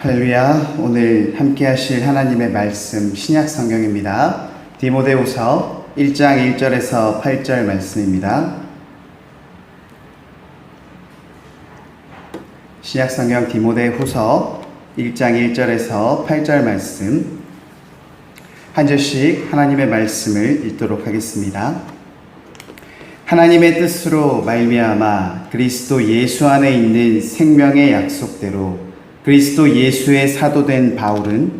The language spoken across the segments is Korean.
할렐루야. 오늘 함께 하실 하나님의 말씀 신약 성경입니다. 디모데후서 1장 1절에서 8절 말씀입니다. 신약 성경 디모데후서 1장 1절에서 8절 말씀 한 절씩 하나님의 말씀을 읽도록 하겠습니다. 하나님의 뜻으로 말미암아 그리스도 예수 안에 있는 생명의 약속대로 그리스도 예수의 사도된 바울은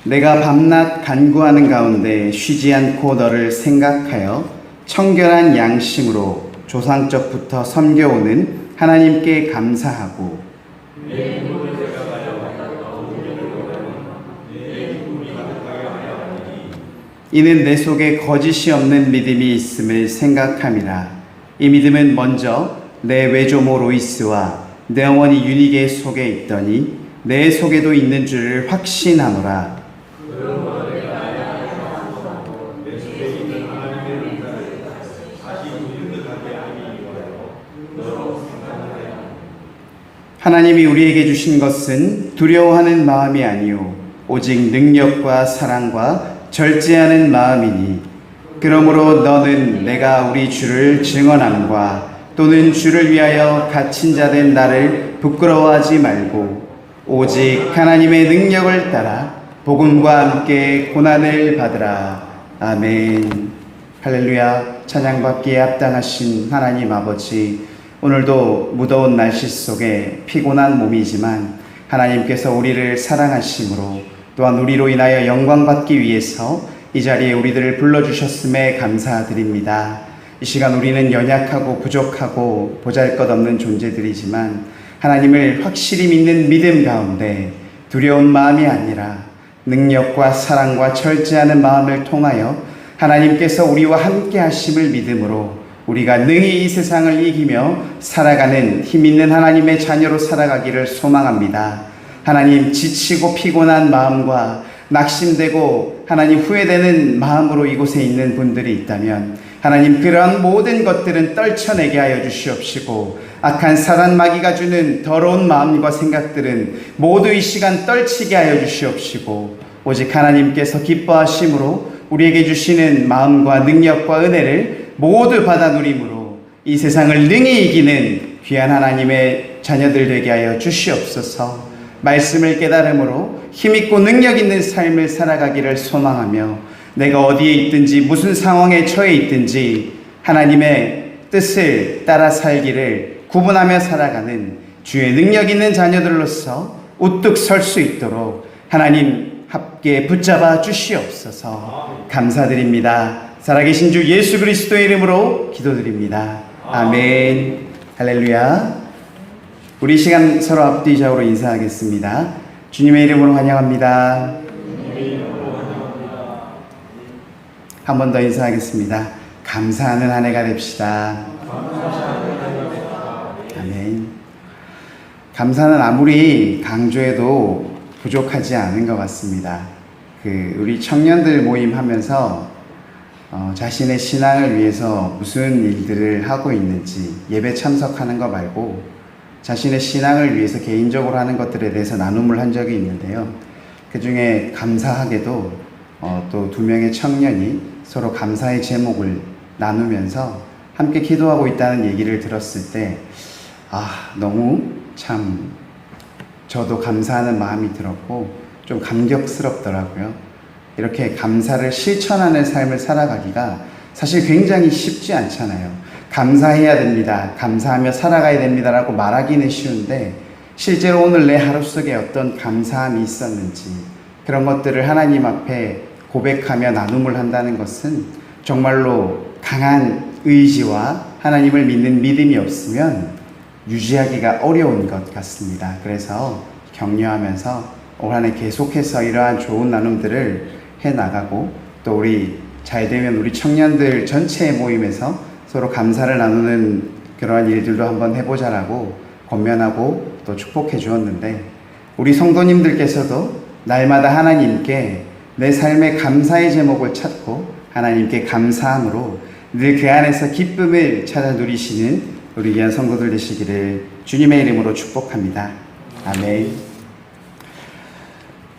내가 밤낮 간구하는 가운데 쉬지 않고 너를 생각하여 청결한 양심으로 조상적부터 섬겨오는 하나님께 감사하고 이는 내 속에 거짓이 없는 믿음이 있음을 생각함이라. 이 믿음은 먼저 내 외조모 로이스와 내 어머니 유니게 속에 있더니 내 속에도 있는 줄을 확신하노라. 하나님이 우리에게 주신 것은 두려워하는 마음이 아니요 오직 능력과 사랑과 절제하는 마음이니 그러므로 너는 내가 우리 주를 증언함과 또는 주를 위하여 갇힌 자 된 나를 부끄러워하지 말고 오직 하나님의 능력을 따라 복음과 함께 고난을 받으라. 아멘. 할렐루야. 찬양받기에 합당하신 하나님 아버지, 오늘도 무더운 날씨 속에 피곤한 몸이지만 하나님께서 우리를 사랑하심으로 또한 우리로 인하여 영광받기 위해서 이 자리에 우리들을 불러주셨음에 감사드립니다. 이 시간 우리는 연약하고 부족하고 보잘것없는 존재들이지만 하나님을 확실히 믿는 믿음 가운데 두려운 마음이 아니라 능력과 사랑과 절제하는 마음을 통하여 하나님께서 우리와 함께 하심을 믿음으로 우리가 능히 이 세상을 이기며 살아가는 힘있는 하나님의 자녀로 살아가기를 소망합니다. 하나님, 지치고 피곤한 마음과 낙심되고 하나님 후회되는 마음으로 이곳에 있는 분들이 있다면 하나님, 그러한 모든 것들은 떨쳐내게 하여 주시옵시고 악한 사단 마귀가 주는 더러운 마음과 생각들은 모두 이 시간 떨치게 하여 주시옵시고 오직 하나님께서 기뻐하심으로 우리에게 주시는 마음과 능력과 은혜를 모두 받아 누림으로 이 세상을 능히 이기는 귀한 하나님의 자녀들 되게 하여 주시옵소서. 말씀을 깨달음으로 힘있고 능력 있는 삶을 살아가기를 소망하며 내가 어디에 있든지 무슨 상황에 처해 있든지 하나님의 뜻을 따라 살기를 구분하며 살아가는 주의 능력 있는 자녀들로서 우뚝 설 수 있도록 하나님 함께 붙잡아 주시옵소서. 감사드립니다. 살아계신 주 예수 그리스도의 이름으로 기도드립니다. 아멘. 할렐루야. 우리 시간 서로 앞뒤좌우로 인사하겠습니다. 주님의 이름으로 환영합니다. 한 번 더 인사하겠습니다. 감사하는 한 해가 됩시다. 아멘. 감사는 아무리 강조해도 부족하지 않은 것 같습니다. 우리 청년들 모임 하면서 자신의 신앙을 위해서 무슨 일들을 하고 있는지 예배 참석하는 거 말고 자신의 신앙을 위해서 개인적으로 하는 것들에 대해서 나눔을 한 적이 있는데요. 그 중에 감사하게도 또 두 명의 청년이 서로 감사의 제목을 나누면서 함께 기도하고 있다는 얘기를 들었을 때 너무 참 저도 감사하는 마음이 들었고 좀 감격스럽더라고요. 이렇게 감사를 실천하는 삶을 살아가기가 사실 굉장히 쉽지 않잖아요. 감사해야 됩니다. 감사하며 살아가야 됩니다라고 말하기는 쉬운데 실제로 오늘 내 하루 속에 어떤 감사함이 있었는지 그런 것들을 하나님 앞에 고백하며 나눔을 한다는 것은 정말로 강한 의지와 하나님을 믿는 믿음이 없으면 유지하기가 어려운 것 같습니다. 그래서 격려하면서 올 한 해 계속해서 이러한 좋은 나눔들을 해나가고 또 우리 잘되면 우리 청년들 전체의 모임에서 서로 감사를 나누는 그러한 일들도 한번 해보자라고 권면하고 또 축복해 주었는데 우리 성도님들께서도 날마다 하나님께 내 삶의 감사의 제목을 찾고 하나님께 감사함으로 늘 그 안에서 기쁨을 찾아 누리시는 우리 귀한 성도들 되시기를 주님의 이름으로 축복합니다. 아멘.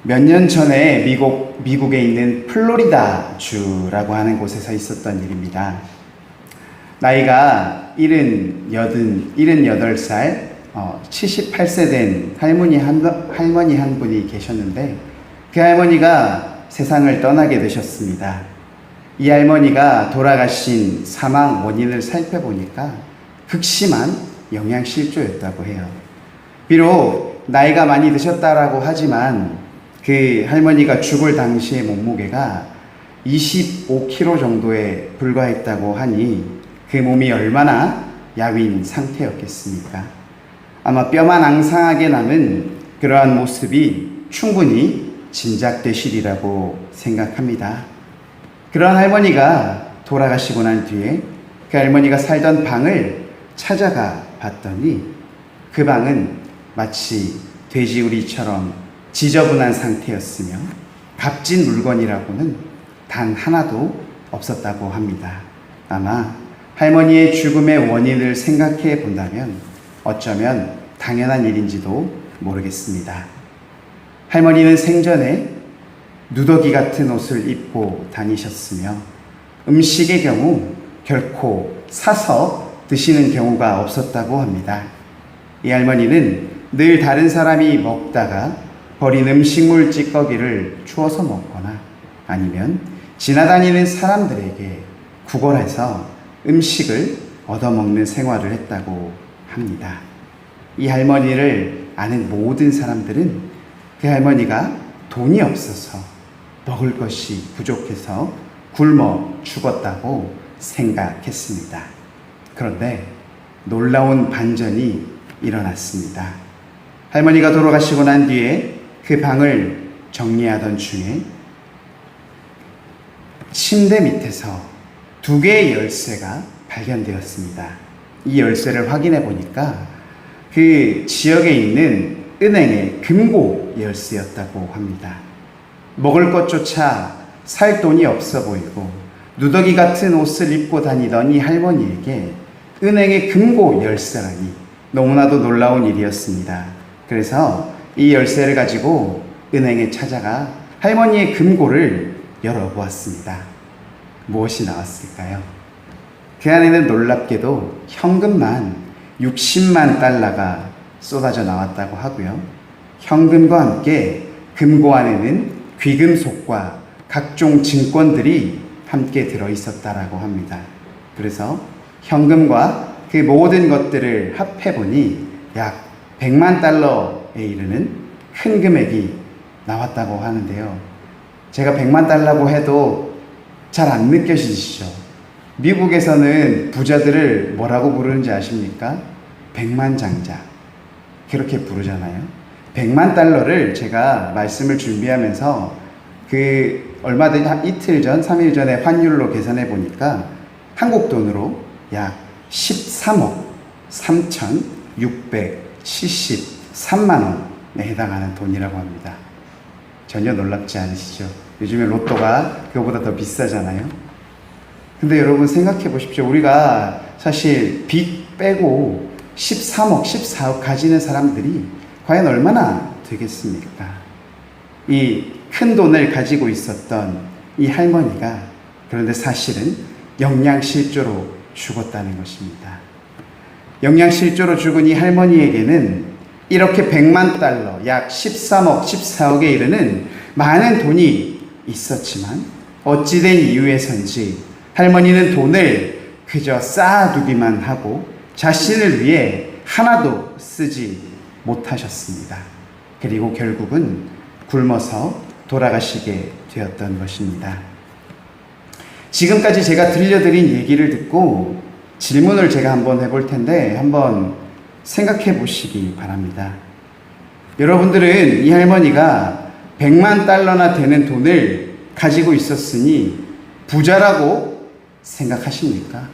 몇 년 전에 미국에 있는 플로리다 주라고 하는 곳에서 있었던 일입니다. 나이가 78살 78세 된 할머니 한 분이 계셨는데, 그 할머니가 세상을 떠나게 되셨습니다. 이 할머니가 돌아가신 사망 원인을 살펴보니까 극심한 영양실조였다고 해요. 비록 나이가 많이 드셨다라고 하지만 그 할머니가 죽을 당시의 몸무게가 25kg 정도에 불과했다고 하니 그 몸이 얼마나 야윈 상태였겠습니까? 아마 뼈만 앙상하게 남은 그러한 모습이 충분히 짐작되시리라고 생각합니다. 그런 할머니가 돌아가시고 난 뒤에 그 할머니가 살던 방을 찾아가 봤더니 그 방은 마치 돼지우리처럼 지저분한 상태였으며 값진 물건이라고는 단 하나도 없었다고 합니다. 아마 할머니의 죽음의 원인을 생각해 본다면 어쩌면 당연한 일인지도 모르겠습니다. 할머니는 생전에 누더기 같은 옷을 입고 다니셨으며 음식의 경우 결코 사서 드시는 경우가 없었다고 합니다. 이 할머니는 늘 다른 사람이 먹다가 버린 음식물 찌꺼기를 주워서 먹거나 아니면 지나다니는 사람들에게 구걸해서 음식을 얻어먹는 생활을 했다고 합니다. 이 할머니를 아는 모든 사람들은 그 할머니가 돈이 없어서 먹을 것이 부족해서 굶어 죽었다고 생각했습니다. 그런데 놀라운 반전이 일어났습니다. 할머니가 돌아가시고 난 뒤에 그 방을 정리하던 중에 침대 밑에서 2개의 열쇠가 발견되었습니다. 이 열쇠를 확인해 보니까 그 지역에 있는 은행의 금고 열쇠였다고 합니다. 먹을 것조차 살 돈이 없어 보이고 누더기 같은 옷을 입고 다니던 이 할머니에게 은행의 금고 열쇠라니 너무나도 놀라운 일이었습니다. 그래서 이 열쇠를 가지고 은행에 찾아가 할머니의 금고를 열어보았습니다. 무엇이 나왔을까요? 그 안에는 놀랍게도 현금만 60만 달러가 쏟아져 나왔다고 하고요. 현금과 함께 금고 안에는 귀금속과 각종 증권들이 함께 들어있었다라고 합니다. 그래서 현금과 그 모든 것들을 합해보니 약 100만 달러에 이르는 큰 금액이 나왔다고 하는데요. 제가 100만 달러라고 해도 잘 안 느껴지시죠? 미국에서는 부자들을 뭐라고 부르는지 아십니까? 백만장자. 그렇게 부르잖아요. 100만 달러를 제가 말씀을 준비하면서 얼마 전 이틀 전, 3일 전에 환율로 계산해 보니까 한국 돈으로 약 13억 3,673만 원에 해당하는 돈이라고 합니다. 전혀 놀랍지 않으시죠? 요즘에 로또가 그거보다 더 비싸잖아요. 근데 여러분 생각해 보십시오. 우리가 사실 빚 빼고 13억, 14억 가지는 사람들이 과연 얼마나 되겠습니까? 이 큰 돈을 가지고 있었던 이 할머니가 그런데 사실은 영양실조로 죽었다는 것입니다. 영양실조로 죽은 이 할머니에게는 이렇게 100만 달러, 약 13억, 14억에 이르는 많은 돈이 있었지만 어찌된 이유에선지 할머니는 돈을 그저 쌓아두기만 하고 자신을 위해 하나도 쓰지 못하셨습니다. 그리고 결국은 굶어서 돌아가시게 되었던 것입니다. 지금까지 제가 들려드린 얘기를 듣고 질문을 제가 한번 해볼 텐데 한번 생각해 보시기 바랍니다. 여러분들은 이 할머니가 100만 달러나 되는 돈을 가지고 있었으니 부자라고 생각하십니까?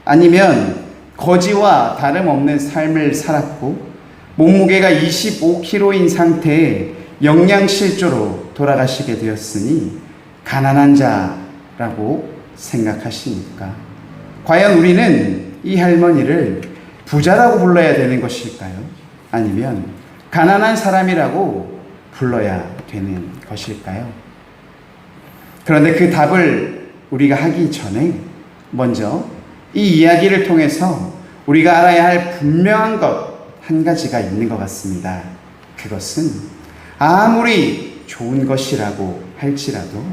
아니면 거지와 다름없는 삶을 살았고 몸무게가 25kg인 상태에 영양실조로 돌아가시게 되었으니 가난한 자라고 생각하시니까 과연 우리는 이 할머니를 부자라고 불러야 되는 것일까요? 아니면 가난한 사람이라고 불러야 되는 것일까요? 그런데 그 답을 우리가 하기 전에 먼저 이 이야기를 통해서 우리가 알아야 할 분명한 것 한 가지가 있는 것 같습니다. 그것은 아무리 좋은 것이라고 할지라도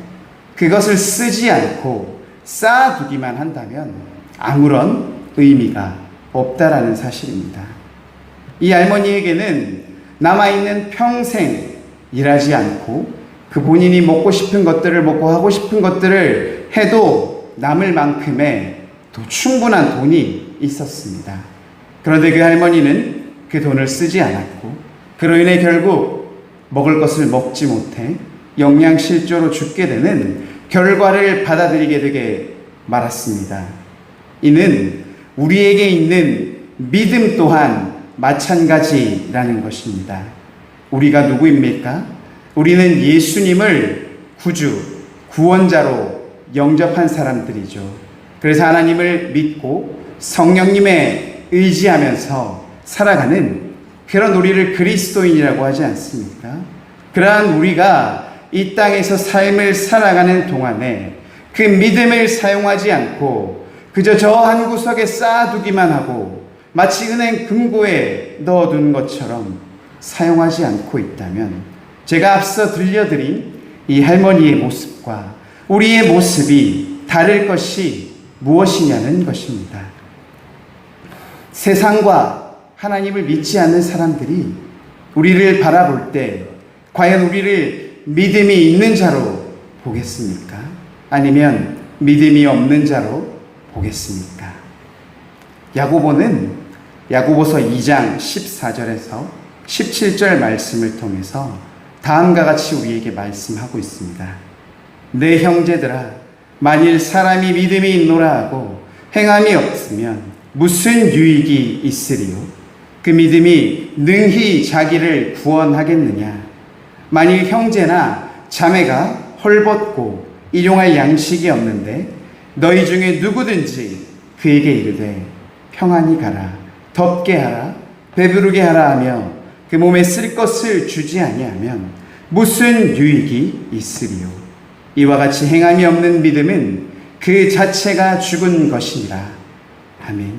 그것을 쓰지 않고 쌓아두기만 한다면 아무런 의미가 없다라는 사실입니다. 이 할머니에게는 남아있는 평생 일하지 않고 그 본인이 먹고 싶은 것들을 먹고 하고 싶은 것들을 해도 남을 만큼의 또 충분한 돈이 있었습니다. 그런데 그 할머니는 그 돈을 쓰지 않았고 그로 인해 결국 먹을 것을 먹지 못해 영양실조로 죽게 되는 결과를 받아들이게 되게 말았습니다. 이는 우리에게 있는 믿음 또한 마찬가지라는 것입니다. 우리가 누구입니까? 우리는 예수님을 구주, 구원자로 영접한 사람들이죠. 그래서 하나님을 믿고 성령님에 의지하면서 살아가는 그런 우리를 그리스도인이라고 하지 않습니까? 그러한 우리가 이 땅에서 삶을 살아가는 동안에 그 믿음을 사용하지 않고 그저 저 한 구석에 쌓아두기만 하고 마치 은행 금고에 넣어둔 것처럼 사용하지 않고 있다면 제가 앞서 들려드린 이 할머니의 모습과 우리의 모습이 다를 것이 무엇이냐는 것입니다. 세상과 하나님을 믿지 않는 사람들이 우리를 바라볼 때 과연 우리를 믿음이 있는 자로 보겠습니까? 아니면 믿음이 없는 자로 보겠습니까? 야고보는 야고보서 2장 14절에서 17절 말씀을 통해서 다음과 같이 우리에게 말씀하고 있습니다. 내 형제들아, 만일 사람이 믿음이 있노라 하고 행함이 없으면 무슨 유익이 있으리요? 그 믿음이 능히 자기를 구원하겠느냐? 만일 형제나 자매가 헐벗고 일용할 양식이 없는데 너희 중에 누구든지 그에게 이르되 평안히 가라, 덥게 하라, 배부르게 하라 하며 그 몸에 쓸 것을 주지 아니하면 무슨 유익이 있으리요? 이와 같이 행함이 없는 믿음은 그 자체가 죽은 것이니라. 아멘.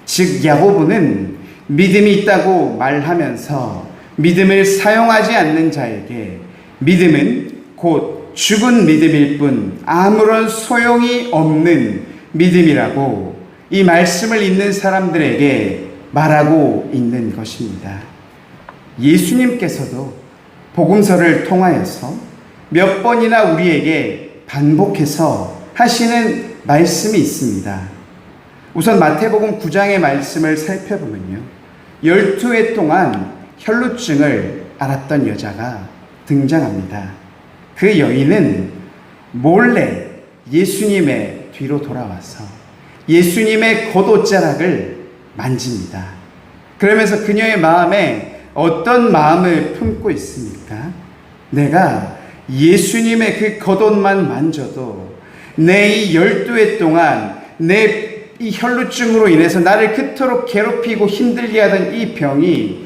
즉 야고보는 믿음이 있다고 말하면서 믿음을 사용하지 않는 자에게 믿음은 곧 죽은 믿음일 뿐 아무런 소용이 없는 믿음이라고 이 말씀을 읽는 사람들에게 말하고 있는 것입니다. 예수님께서도 복음서를 통하여서 몇 번이나 우리에게 반복해서 하시는 말씀이 있습니다. 우선 마태복음 9장의 말씀을 살펴보면요, 12해 동안 혈루증을 앓았던 여자가 등장합니다. 그 여인은 몰래 예수님의 뒤로 돌아와서 예수님의 겉옷자락을 만집니다. 그러면서 그녀의 마음에 어떤 마음을 품고 있습니까? 내가 예수님의 그 겉옷만 만져도 내 이 12해 동안 내 이 혈루증으로 인해서 나를 그토록 괴롭히고 힘들게 하던 이 병이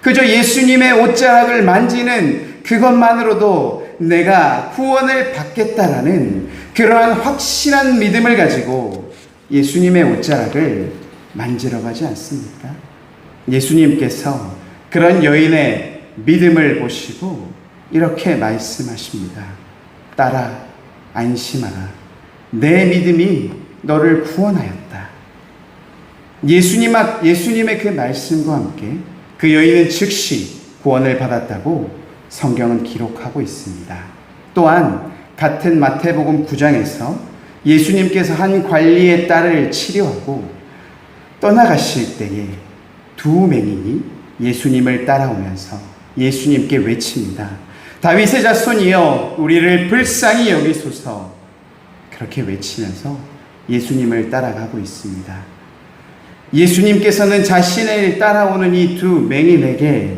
그저 예수님의 옷자락을 만지는 그것만으로도 내가 구원을 받겠다라는 그러한 확실한 믿음을 가지고 예수님의 옷자락을 만지러 가지 않습니까? 예수님께서 그런 여인의 믿음을 보시고 이렇게 말씀하십니다. 딸아, 안심하라. 내 믿음이 너를 구원하였다. 예수님의 그 말씀과 함께 그 여인은 즉시 구원을 받았다고 성경은 기록하고 있습니다. 또한 같은 마태복음 9장에서 예수님께서 한 관리의 딸을 치료하고 떠나가실 때에 두 맹인이 예수님을 따라오면서 예수님께 외칩니다. 다윗의 자손이여 우리를 불쌍히 여기소서. 그렇게 외치면서 예수님을 따라가고 있습니다. 예수님께서는 자신을 따라오는 이 두 맹인에게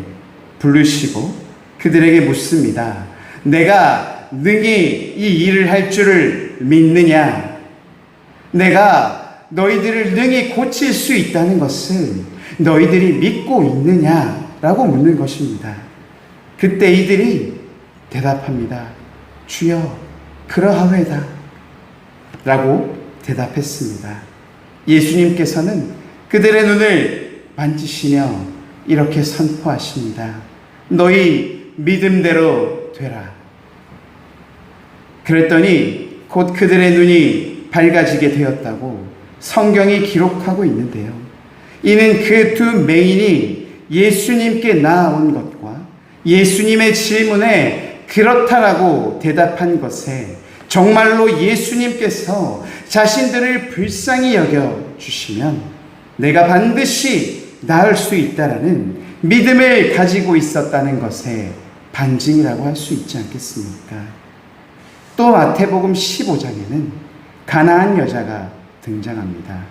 부르시고 그들에게 묻습니다. 내가 능히 이 일을 할 줄을 믿느냐? 내가 너희들을 능히 고칠 수 있다는 것을 너희들이 믿고 있느냐라고 묻는 것입니다. 그때 이들이 대답합니다. 주여, 그러하오이다 라고 대답했습니다. 예수님께서는 그들의 눈을 만지시며 이렇게 선포하십니다. 너희 믿음대로 되라. 그랬더니 곧 그들의 눈이 밝아지게 되었다고 성경이 기록하고 있는데요. 이는 그 두 맹인이 예수님께 나아온 것과 예수님의 질문에 그렇다라고 대답한 것에 정말로 예수님께서 자신들을 불쌍히 여겨 주시면 내가 반드시 나을 수 있다라는 믿음을 가지고 있었다는 것에 반증이라고 할 수 있지 않겠습니까? 또 마태복음 15장에는 가나안 여자가 등장합니다.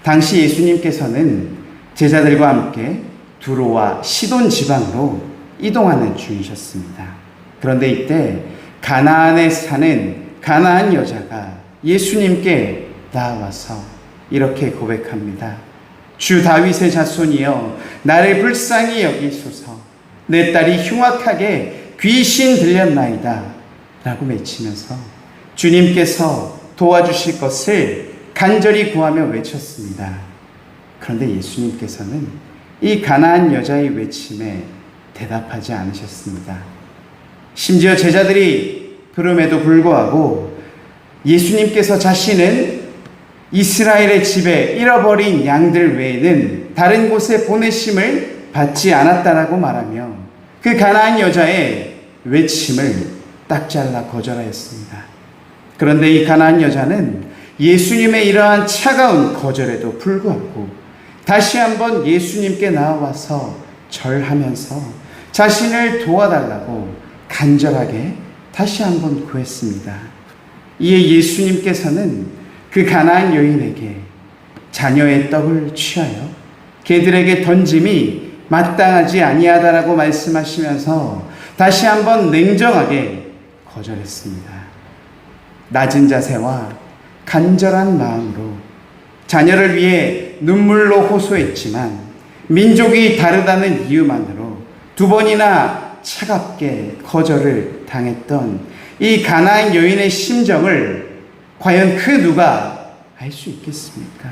당시 예수님께서는 제자들과 함께 두로와 시돈 지방으로 이동하는 중이셨습니다. 그런데 이때 가나안에 사는 가나안 여자가 예수님께 나와서 이렇게 고백합니다. 주 다윗의 자손이여 나를 불쌍히 여기소서. 내 딸이 흉악하게 귀신 들렸나이다 라고 외치면서 주님께서 도와주실 것을 간절히 구하며 외쳤습니다. 그런데 예수님께서는 이 가나안 여자의 외침에 대답하지 않으셨습니다. 심지어 제자들이 부름에도 불구하고 예수님께서 자신은 이스라엘의 집에 잃어버린 양들 외에는 다른 곳에 보내심을 받지 않았다라고 말하며 그 가나안 여자의 외침을 딱 잘라 거절하였습니다. 그런데 이 가나안 여자는 예수님의 이러한 차가운 거절에도 불구하고 다시 한번 예수님께 나와서 절하면서 자신을 도와달라고 간절하게 다시 한번 구했습니다. 이에 예수님께서는 그 가나안 여인에게 자녀의 떡을 취하여 개들에게 던짐이 마땅하지 아니하다라고 말씀하시면서 다시 한번 냉정하게 거절했습니다. 낮은 자세와 간절한 마음으로 자녀를 위해 눈물로 호소했지만 민족이 다르다는 이유만으로 두 번이나 차갑게 거절을 당했던 이 가나안 여인의 심정을 과연 그 누가 알 수 있겠습니까?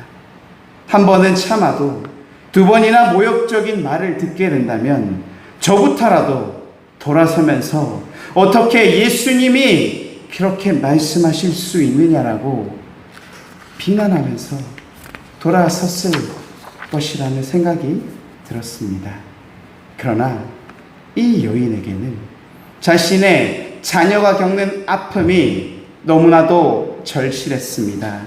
한 번은 참아도 두 번이나 모욕적인 말을 듣게 된다면 저부터라도 돌아서면서 어떻게 예수님이 그렇게 말씀하실 수 있느냐라고 비난하면서 돌아섰을 것이라는 생각이 들었습니다. 그러나 이 여인에게는 자신의 자녀가 겪는 아픔이 너무나도 절실했습니다.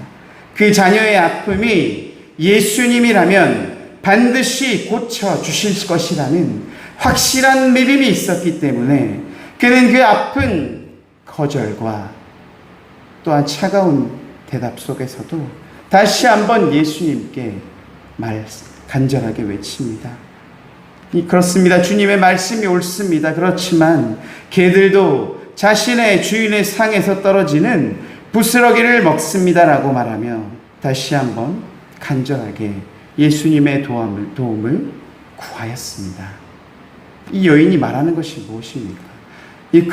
그 자녀의 아픔이 예수님이라면 반드시 고쳐주실 것이라는 확실한 믿음이 있었기 때문에 그는 그 아픈 거절과 또한 차가운 대답 속에서도 다시 한번 예수님께 간절하게 외칩니다. 그렇습니다. 주님의 말씀이 옳습니다. 그렇지만 개들도 자신의 주인의 상에서 떨어지는 부스러기를 먹습니다라고 말하며 다시 한번 간절하게 예수님의 도움을 구하였습니다. 이 여인이 말하는 것이 무엇입니까?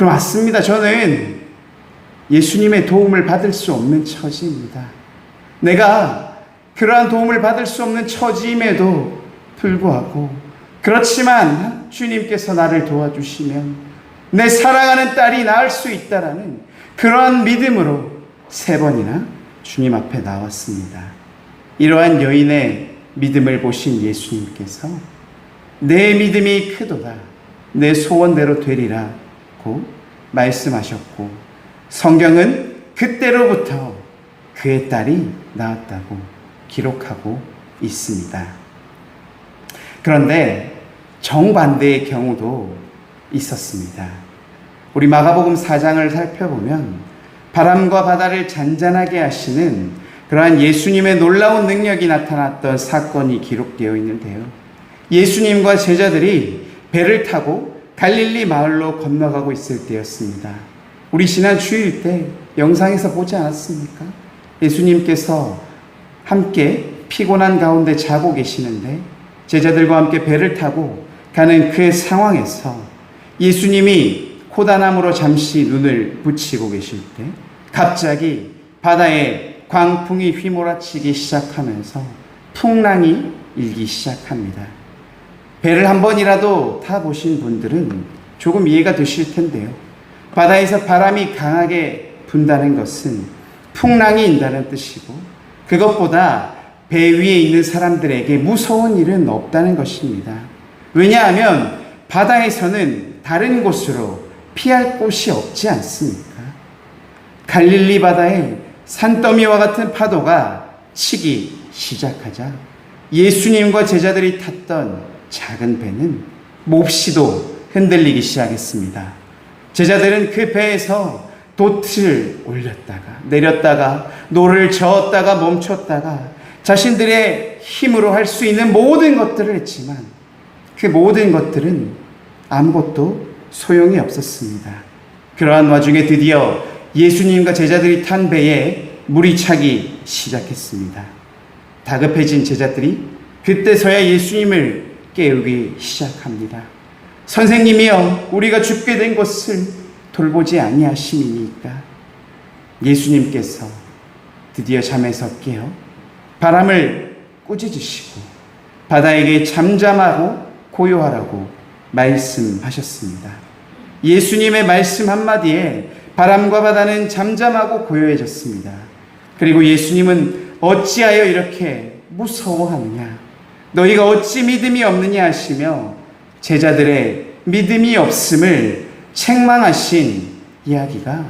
맞습니다. 저는 예수님의 도움을 받을 수 없는 처지입니다. 내가 그러한 도움을 받을 수 없는 처지임에도 불구하고 그렇지만 주님께서 나를 도와주시면 내 사랑하는 딸이 나을 수 있다라는 그러한 믿음으로 3번이나 주님 앞에 나왔습니다. 이러한 여인의 믿음을 보신 예수님께서 내 믿음이 크도다 내 소원대로 되리라고 말씀하셨고 성경은 그때로부터 그의 딸이 나았다고 기록하고 있습니다. 그런데 정반대의 경우도 있었습니다. 우리 마가복음 4장을 살펴보면 바람과 바다를 잔잔하게 하시는 그러한 예수님의 놀라운 능력이 나타났던 사건이 기록되어 있는데요. 예수님과 제자들이 배를 타고 갈릴리 마을로 건너가고 있을 때였습니다. 우리 지난 주일 때 영상에서 보지 않았습니까? 예수님께서 함께 피곤한 가운데 자고 계시는데 제자들과 함께 배를 타고 가는 그 상황에서 예수님이 고단함으로 잠시 눈을 붙이고 계실 때 갑자기 바다에 광풍이 휘몰아치기 시작하면서 풍랑이 일기 시작합니다. 배를 한 번이라도 타보신 분들은 조금 이해가 되실 텐데요. 바다에서 바람이 강하게 분다는 것은 풍랑이 인다는 뜻이고 그것보다 배 위에 있는 사람들에게 무서운 일은 없다는 것입니다. 왜냐하면 바다에서는 다른 곳으로 피할 곳이 없지 않습니까? 갈릴리 바다에 산더미와 같은 파도가 치기 시작하자 예수님과 제자들이 탔던 작은 배는 몹시도 흔들리기 시작했습니다. 제자들은 그 배에서 돛을 올렸다가 내렸다가 노를 저었다가 멈췄다가 자신들의 힘으로 할 수 있는 모든 것들을 했지만 그 모든 것들은 아무것도 소용이 없었습니다. 그러한 와중에 드디어 예수님과 제자들이 탄 배에 물이 차기 시작했습니다. 다급해진 제자들이 그때서야 예수님을 깨우기 시작합니다. 선생님이여, 우리가 죽게 된 것을 돌보지 아니하심이니까. 예수님께서 드디어 잠에서 깨어 바람을 꾸짖으시고 바다에게 잠잠하고 고요하라고 말씀하셨습니다. 예수님의 말씀 한마디에 바람과 바다는 잠잠하고 고요해졌습니다. 그리고 예수님은 어찌하여 이렇게 무서워하느냐, 너희가 어찌 믿음이 없느냐 하시며 제자들의 믿음이 없음을 책망하신 이야기가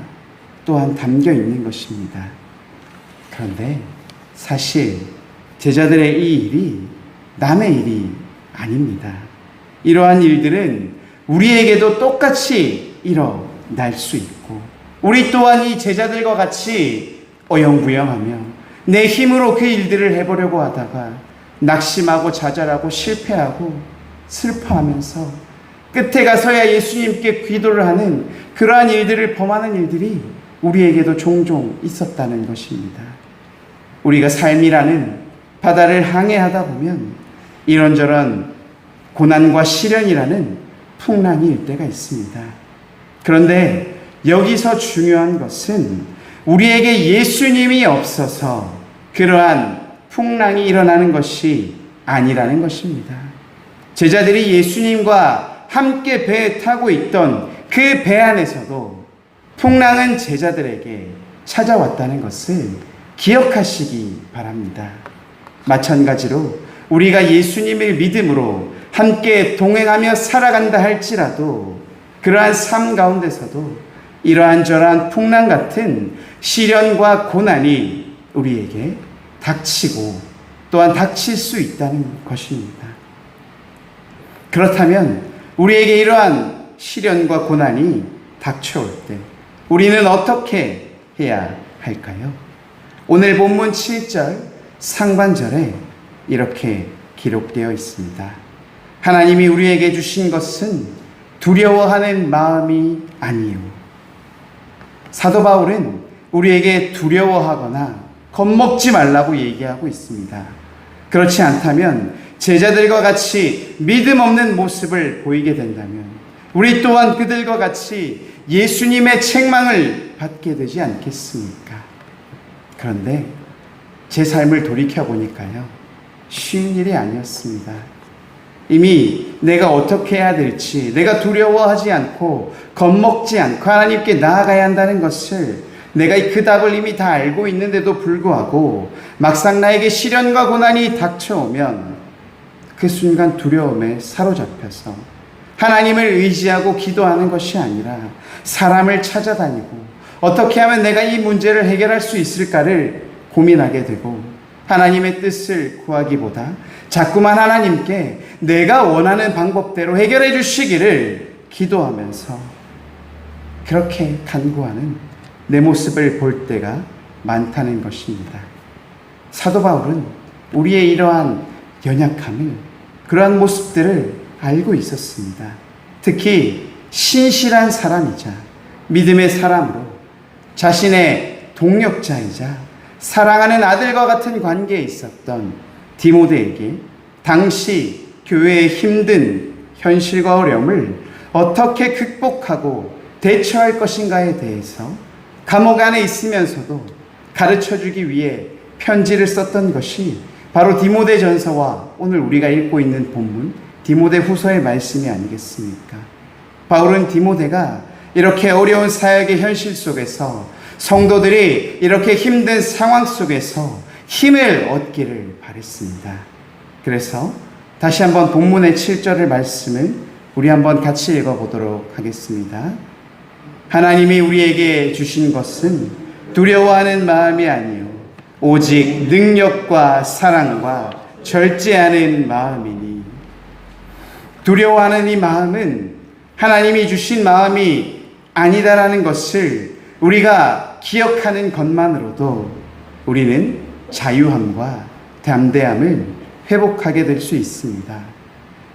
또한 담겨 있는 것입니다. 그런데 사실 제자들의 이 일이 남의 일이 아닙니다. 이러한 일들은 우리에게도 똑같이 일어날 수 있고 우리 또한 이 제자들과 같이 어영부영하며 내 힘으로 그 일들을 해보려고 하다가 낙심하고 좌절하고 실패하고 슬퍼하면서 끝에 가서야 예수님께 기도를 하는 그러한 일들을 범하는 일들이 우리에게도 종종 있었다는 것입니다. 우리가 삶이라는 바다를 항해하다 보면 이런저런 고난과 시련이라는 풍랑이 일 때가 있습니다. 그런데 여기서 중요한 것은 우리에게 예수님이 없어서 그러한 풍랑이 일어나는 것이 아니라는 것입니다. 제자들이 예수님과 함께 배에 타고 있던 그 배 안에서도 풍랑은 제자들에게 찾아왔다는 것을 기억하시기 바랍니다. 마찬가지로 우리가 예수님을 믿음으로 함께 동행하며 살아간다 할지라도 그러한 삶 가운데서도 이러한 저러한 풍랑 같은 시련과 고난이 우리에게 닥치고 또한 닥칠 수 있다는 것입니다. 그렇다면 우리에게 이러한 시련과 고난이 닥쳐올 때 우리는 어떻게 해야 할까요? 오늘 본문 7절 상반절에 이렇게 기록되어 있습니다. 하나님이 우리에게 주신 것은 두려워하는 마음이 아니요. 사도 바울은 우리에게 두려워하거나 겁먹지 말라고 얘기하고 있습니다. 그렇지 않다면 제자들과 같이 믿음 없는 모습을 보이게 된다면 우리 또한 그들과 같이 예수님의 책망을 받게 되지 않겠습니까? 그런데 제 삶을 돌이켜보니까요, 쉬운 일이 아니었습니다. 이미 내가 어떻게 해야 될지, 내가 두려워하지 않고 겁먹지 않고 하나님께 나아가야 한다는 것을 내가 그 답을 이미 다 알고 있는데도 불구하고 막상 나에게 시련과 고난이 닥쳐오면 그 순간 두려움에 사로잡혀서 하나님을 의지하고 기도하는 것이 아니라 사람을 찾아다니고 어떻게 하면 내가 이 문제를 해결할 수 있을까를 고민하게 되고 하나님의 뜻을 구하기보다 자꾸만 하나님께 내가 원하는 방법대로 해결해 주시기를 기도하면서 그렇게 간구하는 내 모습을 볼 때가 많다는 것입니다. 사도 바울은 우리의 이러한 연약함을, 그러한 모습들을 알고 있었습니다. 특히 신실한 사람이자 믿음의 사람으로 자신의 동력자이자 사랑하는 아들과 같은 관계에 있었던 디모데에게 당시 교회의 힘든 현실과 어려움을 어떻게 극복하고 대처할 것인가에 대해서 감옥 안에 있으면서도 가르쳐주기 위해 편지를 썼던 것이 바로 디모데전서와 오늘 우리가 읽고 있는 본문 디모데 후서의 말씀이 아니겠습니까? 바울은 디모데가 이렇게 어려운 사역의 현실 속에서 성도들이 이렇게 힘든 상황 속에서 힘을 얻기를 바랬습니다. 그래서 다시 한번 본문의 7절의 말씀을 우리 한번 같이 읽어보도록 하겠습니다. 하나님이 우리에게 주신 것은 두려워하는 마음이 아니요 오직 능력과 사랑과 절제하는 마음이니. 두려워하는 이 마음은 하나님이 주신 마음이 아니다라는 것을 우리가 기억하는 것만으로도 우리는 자유함과 담대함을 회복하게 될 수 있습니다.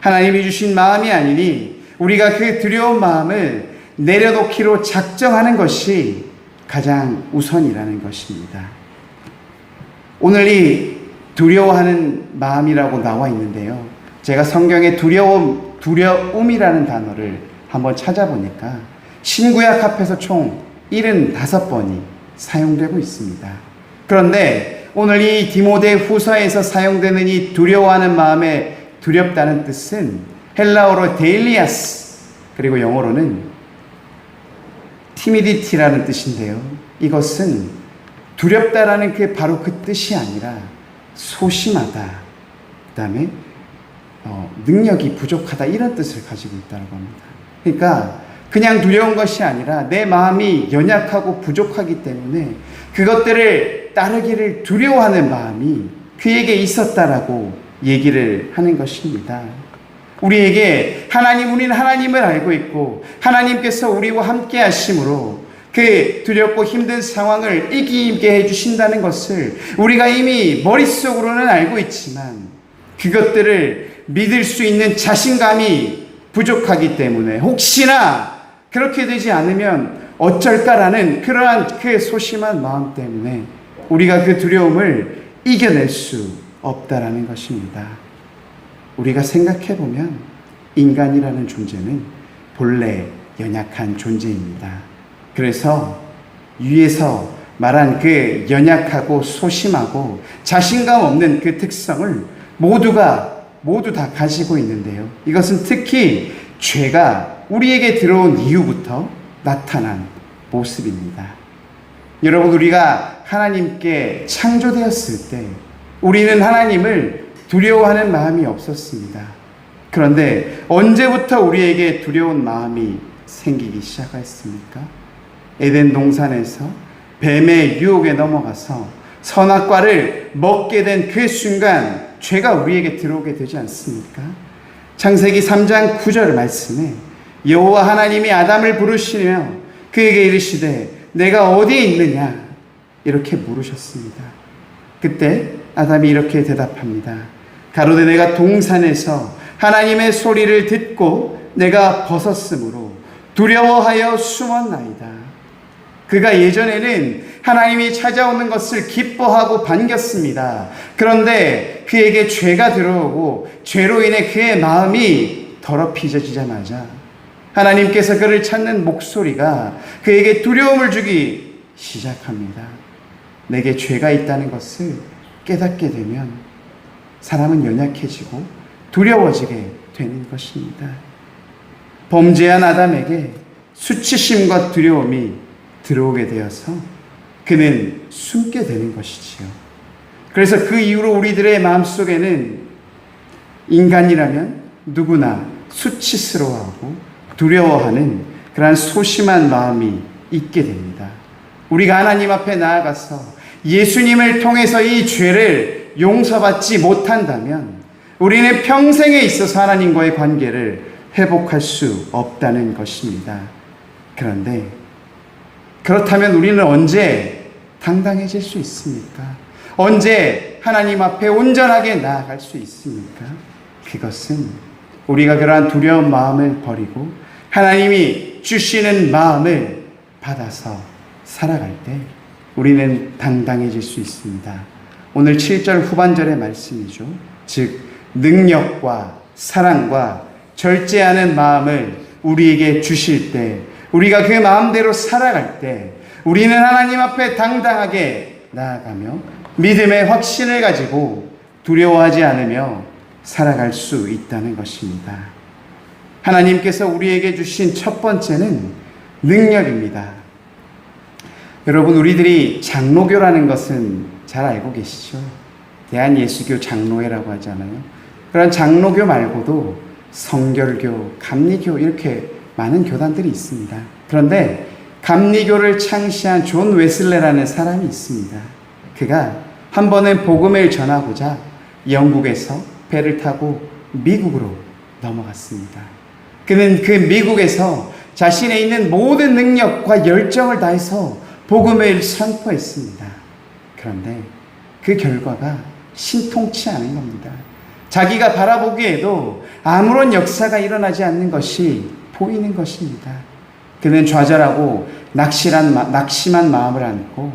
하나님이 주신 마음이 아니니 우리가 그 두려운 마음을 내려놓기로 작정하는 것이 가장 우선이라는 것입니다. 오늘 이 두려워하는 마음이라고 나와 있는데요. 제가 성경에 두려움이라는 단어를 한번 찾아보니까 신구약 합해서 총 75번이 사용되고 있습니다. 그런데 오늘 이 디모데 후서에서 사용되는 이 두려워하는 마음에 두렵다는 뜻은 헬라어로 데일리아스 그리고 영어로는 티미디티라는 뜻인데요. 이것은 두렵다라는 바로 그 뜻이 아니라 소심하다, 그 다음에 능력이 부족하다 이런 뜻을 가지고 있다고 합니다. 그러니까 그냥 두려운 것이 아니라 내 마음이 연약하고 부족하기 때문에 그것들을 따르기를 두려워하는 마음이 그에게 있었다라고 얘기를 하는 것입니다. 우리에게 우리는 하나님을 알고 있고 하나님께서 우리와 함께 하심으로 그 두렵고 힘든 상황을 이기게 해주신다는 것을 우리가 이미 머릿속으로는 알고 있지만 그것들을 믿을 수 있는 자신감이 부족하기 때문에 혹시나 그렇게 되지 않으면 어쩔까라는 그러한 그 소심한 마음 때문에 우리가 그 두려움을 이겨낼 수 없다라는 것입니다. 우리가 생각해보면 인간이라는 존재는 본래 연약한 존재입니다. 그래서 위에서 말한 그 연약하고 소심하고 자신감 없는 그 특성을 모두 다 가지고 있는데요. 이것은 특히 죄가 우리에게 들어온 이후부터 나타난 모습입니다. 여러분, 우리가 하나님께 창조되었을 때 우리는 하나님을 두려워하는 마음이 없었습니다. 그런데 언제부터 우리에게 두려운 마음이 생기기 시작했습니까? 에덴 동산에서 뱀의 유혹에 넘어가서 선악과를 먹게 된 그 순간 죄가 우리에게 들어오게 되지 않습니까? 창세기 3장 9절 말씀에 여호와 하나님이 아담을 부르시며 그에게 이르시되 내가 어디에 있느냐 이렇게 물으셨습니다. 그때 아담이 이렇게 대답합니다. 가로되 내가 동산에서 하나님의 소리를 듣고 내가 벗었으므로 두려워하여 숨었나이다. 그가 예전에는 하나님이 찾아오는 것을 기뻐하고 반겼습니다. 그런데 그에게 죄가 들어오고 죄로 인해 그의 마음이 더럽혀지자마자 하나님께서 그를 찾는 목소리가 그에게 두려움을 주기 시작합니다. 내게 죄가 있다는 것을 깨닫게 되면 사람은 연약해지고 두려워지게 되는 것입니다. 범죄한 아담에게 수치심과 두려움이 들어오게 되어서 그는 숨게 되는 것이지요. 그래서 그 이후로 우리들의 마음속에는 인간이라면 누구나 수치스러워하고 두려워하는 그러한 소심한 마음이 있게 됩니다. 우리가 하나님 앞에 나아가서 예수님을 통해서 이 죄를 용서받지 못한다면 우리는 평생에 있어서 하나님과의 관계를 회복할 수 없다는 것입니다. 그런데 그렇다면 우리는 언제 당당해질 수 있습니까? 언제 하나님 앞에 온전하게 나아갈 수 있습니까? 그것은 우리가 그러한 두려운 마음을 버리고 하나님이 주시는 마음을 받아서 살아갈 때 우리는 당당해질 수 있습니다. 오늘 7절 후반절의 말씀이죠. 즉 능력과 사랑과 절제하는 마음을 우리에게 주실 때, 우리가 그 마음대로 살아갈 때 우리는 하나님 앞에 당당하게 나아가며 믿음의 확신을 가지고 두려워하지 않으며 살아갈 수 있다는 것입니다. 하나님께서 우리에게 주신 첫 번째는 능력입니다. 여러분, 우리들이 장로교라는 것은 잘 알고 계시죠? 대한예수교 장로회라고 하잖아요. 그런 장로교 말고도 성결교, 감리교 이렇게 많은 교단들이 있습니다. 그런데 감리교를 창시한 존 웨슬레라는 사람이 있습니다. 그가 한 번은 복음을 전하고자 영국에서 배를 타고 미국으로 넘어갔습니다. 그는 그 미국에서 자신의 있는 모든 능력과 열정을 다해서 복음을 선포했습니다. 그런데 그 결과가 신통치 않은 겁니다. 자기가 바라보기에도 아무런 역사가 일어나지 않는 것이 보이는 것입니다. 그는 좌절하고 낙심한 마음을 안고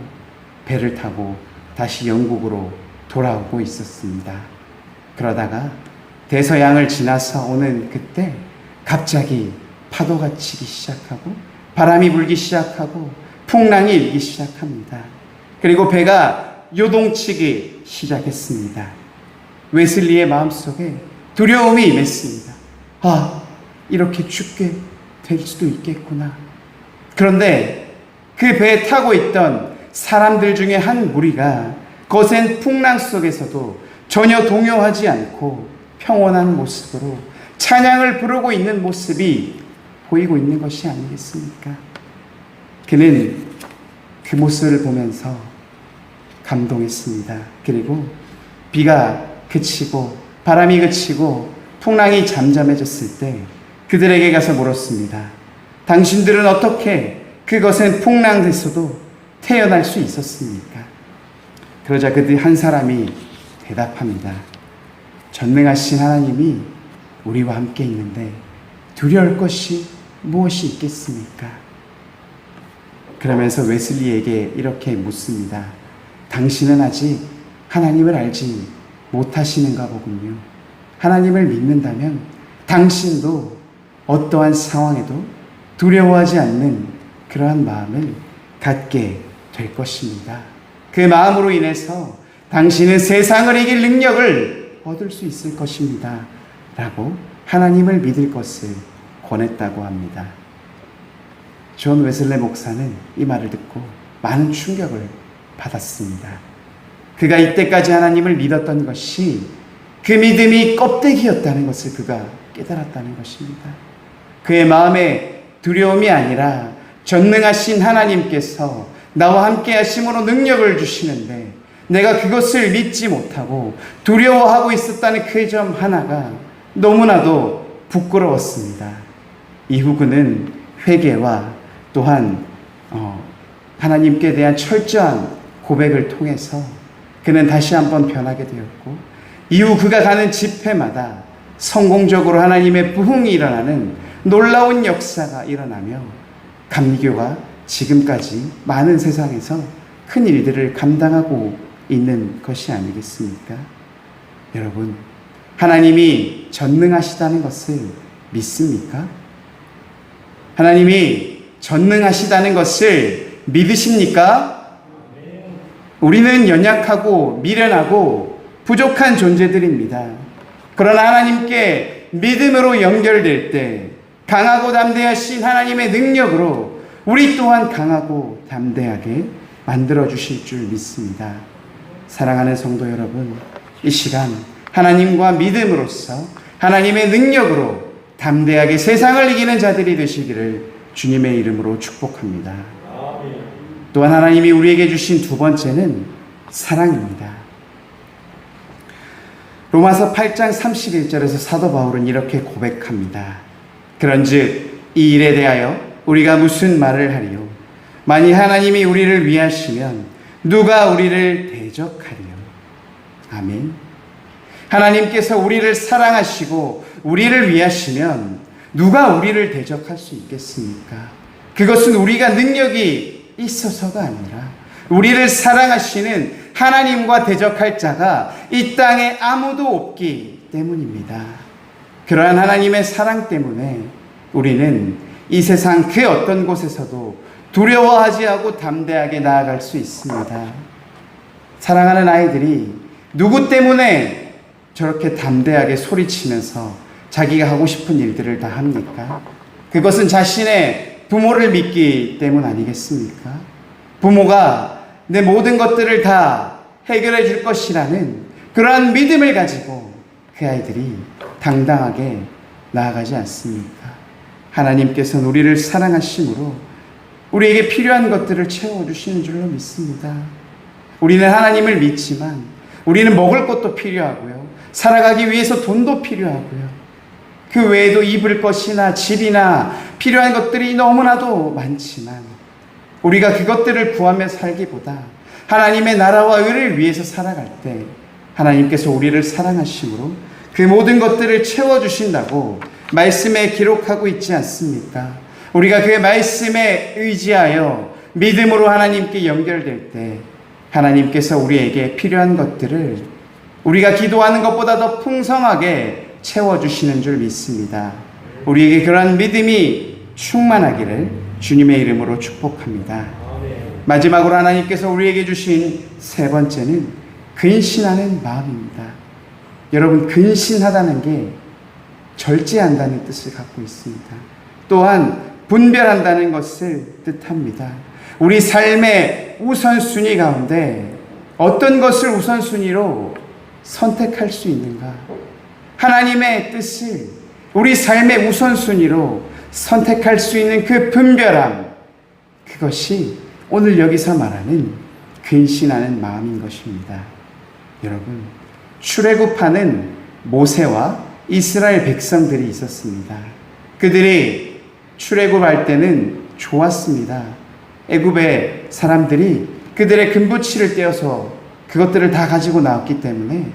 배를 타고 다시 영국으로 돌아오고 있었습니다. 그러다가 대서양을 지나서 오는 그때 갑자기 파도가 치기 시작하고 바람이 불기 시작하고 풍랑이 일기 시작합니다. 그리고 배가 요동치기 시작했습니다. 웨슬리의 마음속에 두려움이 임했습니다. 이렇게 죽게 될 수도 있겠구나. 그런데 그 배에 타고 있던 사람들 중에 한 무리가 거센 풍랑 속에서도 전혀 동요하지 않고 평온한 모습으로 찬양을 부르고 있는 모습이 보이고 있는 것이 아니겠습니까? 그는 그 모습을 보면서 감동했습니다. 그리고 비가 그치고 바람이 그치고 풍랑이 잠잠해졌을 때 그들에게 가서 물었습니다. 당신들은 어떻게 그것은 풍랑에서도 태어날 수 있었습니까? 그러자 그들 한 사람이 대답합니다. 전능하신 하나님이 우리와 함께 있는데 두려울 것이 무엇이 있겠습니까? 그러면서 웨슬리에게 이렇게 묻습니다. 당신은 아직 하나님을 알지 못하시는가 보군요. 하나님을 믿는다면 당신도 어떠한 상황에도 두려워하지 않는 그러한 마음을 갖게 될 것입니다. 그 마음으로 인해서 당신은 세상을 이길 능력을 얻을 수 있을 것입니다. 라고 하나님을 믿을 것을 권했다고 합니다. 존 웨슬레 목사는 이 말을 듣고 많은 충격을 받았습니다. 그가 이때까지 하나님을 믿었던 것이 그 믿음이 껍데기였다는 것을 그가 깨달았다는 것입니다. 그의 마음에 두려움이 아니라 전능하신 하나님께서 나와 함께 하심으로 능력을 주시는데 내가 그것을 믿지 못하고 두려워하고 있었다는 그 점 하나가 너무나도 부끄러웠습니다. 이후 그는 회개와 또한 하나님께 대한 철저한 고백을 통해서 그는 다시 한번 변하게 되었고, 이후 그가 가는 집회마다 성공적으로 하나님의 부흥이 일어나는 놀라운 역사가 일어나며 감리교가 지금까지 많은 세상에서 큰 일들을 감당하고 있는 것이 아니겠습니까? 여러분, 하나님이 전능하시다는 것을 믿습니까? 하나님이 전능하시다는 것을 믿으십니까? 우리는 연약하고 미련하고 부족한 존재들입니다. 그러나 하나님께 믿음으로 연결될 때 강하고 담대하신 하나님의 능력으로 우리 또한 강하고 담대하게 만들어주실 줄 믿습니다. 사랑하는 성도 여러분, 이 시간 하나님과 믿음으로써 하나님의 능력으로 담대하게 세상을 이기는 자들이 되시기를 주님의 이름으로 축복합니다. 또한 하나님이 우리에게 주신 두 번째는 사랑입니다. 로마서 8장 31절에서 사도 바울은 이렇게 고백합니다. 그런즉 이 일에 대하여 우리가 무슨 말을 하리요? 만일 하나님이 우리를 위하시면 누가 우리를 대적하리요? 아멘. 하나님께서 우리를 사랑하시고 우리를 위하시면 누가 우리를 대적할 수 있겠습니까? 그것은 우리가 능력이 있어서가 아니라 우리를 사랑하시는 하나님과 대적할 자가 이 땅에 아무도 없기 때문입니다. 그러한 하나님의 사랑 때문에 우리는 이 세상 그 어떤 곳에서도 두려워하지 않고 담대하게 나아갈 수 있습니다. 사랑하는 아이들이 누구 때문에 저렇게 담대하게 소리치면서 자기가 하고 싶은 일들을 다 합니까? 그것은 자신의 부모를 믿기 때문 아니겠습니까? 부모가 내 모든 것들을 다 해결해 줄 것이라는 그러한 믿음을 가지고 그 아이들이 당당하게 나아가지 않습니까? 하나님께서는 우리를 사랑하심으로 우리에게 필요한 것들을 채워주시는 줄로 믿습니다. 우리는 하나님을 믿지만 우리는 먹을 것도 필요하고요. 살아가기 위해서 돈도 필요하고요. 그 외에도 입을 것이나 집이나 필요한 것들이 너무나도 많지만 우리가 그것들을 구하며 살기보다 하나님의 나라와 의를 위해서 살아갈 때 하나님께서 우리를 사랑하심으로 그 모든 것들을 채워주신다고 말씀에 기록하고 있지 않습니까? 우리가 그 말씀에 의지하여 믿음으로 하나님께 연결될 때 하나님께서 우리에게 필요한 것들을 우리가 기도하는 것보다 더 풍성하게 채워주시는 줄 믿습니다. 우리에게 그러한 믿음이 충만하기를 주님의 이름으로 축복합니다. 마지막으로 하나님께서 우리에게 주신 세 번째는 근신하는 마음입니다. 여러분, 근신하다는 게 절제한다는 뜻을 갖고 있습니다. 또한 분별한다는 것을 뜻합니다. 우리 삶의 우선순위 가운데 어떤 것을 우선순위로 선택할 수 있는가? 하나님의 뜻을 우리 삶의 우선순위로 선택할 수 있는 그 분별함, 그것이 오늘 여기서 말하는 근신하는 마음인 것입니다. 여러분, 출애굽하는 모세와 이스라엘 백성들이 있었습니다. 그들이 출애굽할 때는 좋았습니다. 애굽의 사람들이 그들의 금부치를 떼어서 그것들을 다 가지고 나왔기 때문에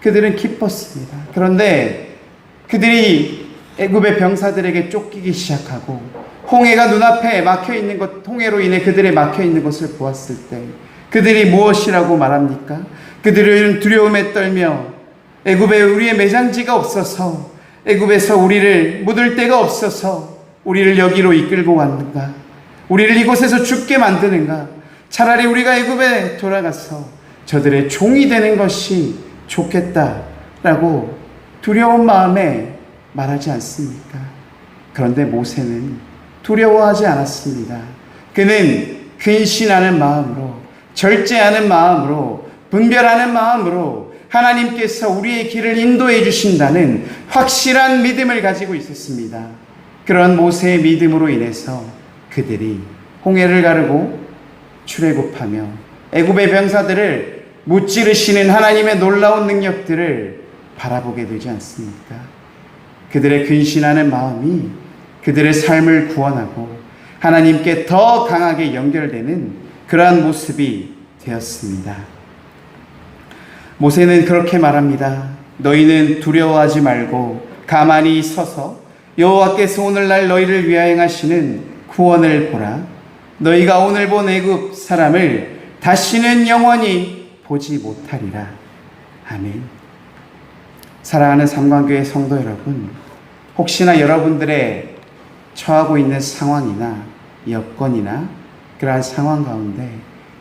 그들은 기뻤습니다. 그런데 그들이 애굽의 병사들에게 쫓기기 시작하고 홍해가 눈앞에 막혀있는 것, 홍해로 인해 그들의 막혀있는 것을 보았을 때 그들이 무엇이라고 말합니까? 그들은 두려움에 떨며 애굽에 우리의 매장지가 없어서, 애굽에서 우리를 묻을 데가 없어서 우리를 여기로 이끌고 왔는가? 우리를 이곳에서 죽게 만드는가? 차라리 우리가 애굽에 돌아가서 저들의 종이 되는 것이 좋겠다라고 두려운 마음에 말하지 않습니까? 그런데 모세는 두려워하지 않았습니다. 그는 근신하는 마음으로, 절제하는 마음으로, 분별하는 마음으로 하나님께서 우리의 길을 인도해 주신다는 확실한 믿음을 가지고 있었습니다. 그런 모세의 믿음으로 인해서 그들이 홍해를 가르고 출애굽하며 애굽의 병사들을 무찌르시는 하나님의 놀라운 능력들을 바라보게 되지 않습니까? 그들의 근신하는 마음이 그들의 삶을 구원하고 하나님께 더 강하게 연결되는 그러한 모습이 되었습니다. 모세는 그렇게 말합니다. 너희는 두려워하지 말고 가만히 서서 여호와께서 오늘날 너희를 위하여 행하시는 구원을 보라. 너희가 오늘 본 애굽 사람을 다시는 영원히 보지 못하리라. 아멘. 사랑하는 삼관교회 성도 여러분, 혹시나 여러분들의 처하고 있는 상황이나 여건이나 그러한 상황 가운데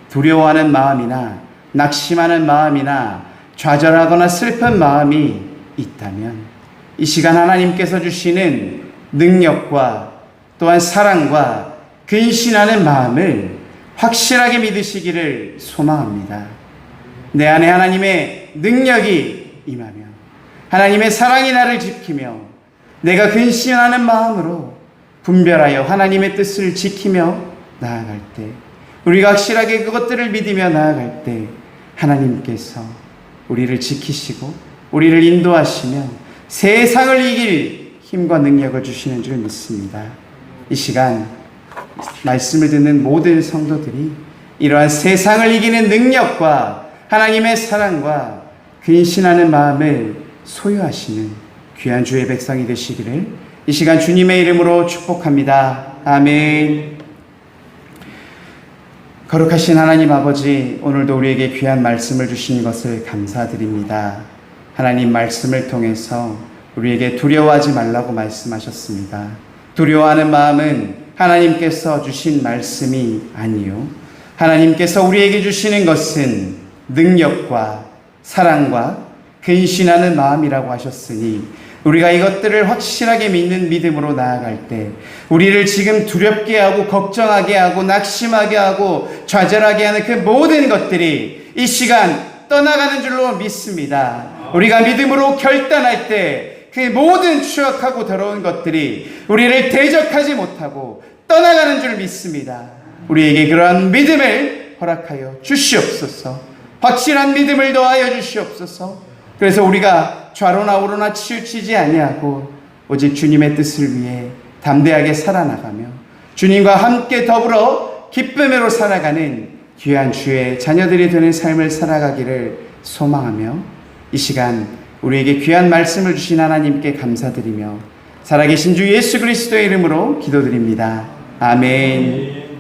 두려워하는 마음이나 낙심하는 마음이나 좌절하거나 슬픈 마음이 있다면 이 시간 하나님께서 주시는 능력과 또한 사랑과 근신하는 마음을 확실하게 믿으시기를 소망합니다. 내 안에 하나님의 능력이 임하며 하나님의 사랑이 나를 지키며 내가 근신하는 마음으로 분별하여 하나님의 뜻을 지키며 나아갈 때, 우리가 확실하게 그것들을 믿으며 나아갈 때 하나님께서 우리를 지키시고 우리를 인도하시며 세상을 이길 힘과 능력을 주시는 줄 믿습니다. 이 시간 말씀을 듣는 모든 성도들이 이러한 세상을 이기는 능력과 하나님의 사랑과 근신하는 마음을 소유하시는 귀한 주의 백성이 되시기를 이 시간 주님의 이름으로 축복합니다. 아멘. 거룩하신 하나님 아버지, 오늘도 우리에게 귀한 말씀을 주신 것을 감사드립니다. 하나님 말씀을 통해서 우리에게 두려워하지 말라고 말씀하셨습니다. 두려워하는 마음은 하나님께서 주신 말씀이 아니요, 하나님께서 우리에게 주시는 것은 능력과 사랑과 근신하는 마음이라고 하셨으니, 우리가 이것들을 확실하게 믿는 믿음으로 나아갈 때 우리를 지금 두렵게 하고 걱정하게 하고 낙심하게 하고 좌절하게 하는 그 모든 것들이 이 시간 떠나가는 줄로 믿습니다. 우리가 믿음으로 결단할 때 그 모든 추악하고 더러운 것들이 우리를 대적하지 못하고 떠나가는 줄 믿습니다. 우리에게 그러한 믿음을 허락하여 주시옵소서. 확실한 믿음을 더하여 주시옵소서. 그래서 우리가 좌로나 우로나 치우치지 아니하고 오직 주님의 뜻을 위해 담대하게 살아나가며 주님과 함께 더불어 기쁨으로 살아가는 귀한 주의 자녀들이 되는 삶을 살아가기를 소망하며 이 시간 우리에게 귀한 말씀을 주신 하나님께 감사드리며 살아계신 주 예수 그리스도의 이름으로 기도드립니다. 아멘.